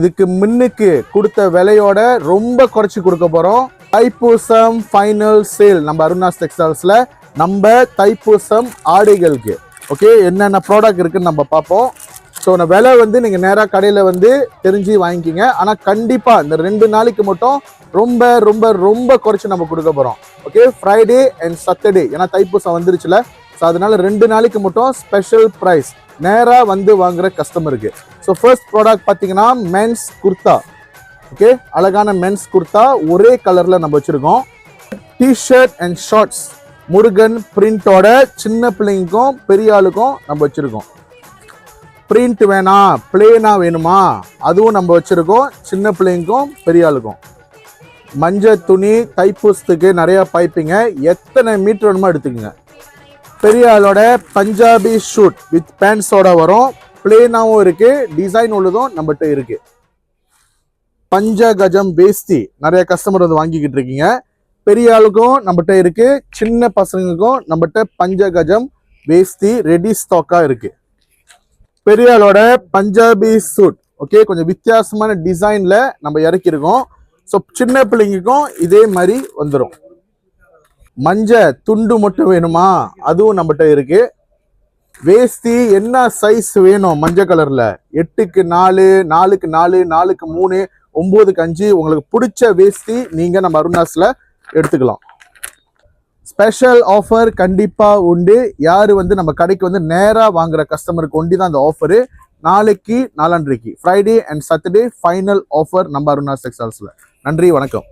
இதுக்கு முன்னுக்கு கொடுத்த விலையோட ரொம்ப குறைச்சி கொடுக்க போறோம். தைப்பூசம் ஃபைனல் சேல் நம்ம அருணாஸ் டெக்ஸ்டைல்ஸ்ல நம்ம தைப்பூசம் ஆடைகளுக்கு ஓகே என்னென்ன ப்ராடக்ட் இருக்குன்னு நம்ம பார்ப்போம். ஸோ அந்த விலை வந்து நீங்கள் நேராக கடையில் வந்து தெரிஞ்சு வாங்கிக்கிங்க. ஆனால் கண்டிப்பாக இந்த 2 நாளைக்கு மட்டும் ரொம்ப ரொம்ப ரொம்ப குறைச்சி நம்ம கொடுக்க போகிறோம். ஓகே ஃப்ரைடே அண்ட் சாட்டர்டே ஏன்னா தைப்பூசம் வந்துருச்சுல. ஸோ அதனால 2 நாளைக்கு மட்டும் ஸ்பெஷல் ப்ரைஸ் நேராக வந்து வாங்குற கஸ்டமருக்கு. ஸோ ஃபர்ஸ்ட் ப்ராடக்ட் பார்த்தீங்கன்னா மென்ஸ் குர்தா. ஓகே அழகான மென்ஸ் குர்தா ஒரே கலரில் நம்ம வச்சுருக்கோம். டிஷர்ட் அண்ட் ஷார்ட்ஸ் முருகன் பிரிண்டோட சின்ன பிள்ளைங்களுக்கும் பெரிய ஆளுக்கும் நம்ம வச்சுருக்கோம். பிரிண்ட் வேணாம் பிளேனா வேணுமா அதுவும் நம்ம வச்சுருக்கோம். சின்ன பிள்ளைங்களுக்கும் பெரிய ஆளுக்கும். மஞ்சள் துணி தைப்பூசத்துக்கு நிறையா பைப்பிங்க எத்தனை மீட்டர் வேணுமோ எடுத்துக்கோங்க. பெரிய ஆளோட பஞ்சாபி ஷூட் வித் பேண்ட்ஸோட வரும். பிளேனாவும் இருக்கு டிசைன் உள்ளதும் நம்மகிட்ட இருக்கு. பஞ்சகஜம் வேஷ்டி நிறைய கஸ்டமர் வந்து வாங்கிக்கிட்டு இருக்கீங்க. பெரிய ஆளுக்கும் நம்மகிட்ட இருக்கு சின்ன பசங்களுக்கும் நம்மகிட்ட பஞ்சகஜம் வேஷ்டி ரெடி ஸ்டாக்கா இருக்கு. பெரிய ஆளோட பஞ்சாபி சூட் ஓகே கொஞ்சம் வித்தியாசமான டிசைன்ல நம்ம இறக்கிருக்கோம். ஸோ சின்ன பிள்ளைங்களுக்கும் இதே மாதிரி வந்துடும். மஞ்சள் துண்டு மட்டும் வேணுமா அதுவும் நம்மகிட்ட இருக்கு. வேஷ்டி என்ன சைஸ் வேணும் மஞ்சள் கலர்ல 8க்கு 4 4க்கு 4 4க்கு 3 9க்கு 5 உங்களுக்கு பிடிச்ச வேஷ்டி நீங்க நம்ம அருணாஸ்ல எடுத்துக்கலாம். ஸ்பெஷல் ஆஃபர் கண்டிப்பா உண்டு. யாரு வந்து நம்ம கடைக்கு வந்து நேரா வாங்குற கஸ்டமருக்கு ஒண்டி தான் அந்த ஆஃபரு. நாளைக்கு நாளான்றைக்கு Friday and Saturday final offer நம்ம அருணாஸ் டெக்ஸ்டைல்ஸ்ல. நன்றி வணக்கம்.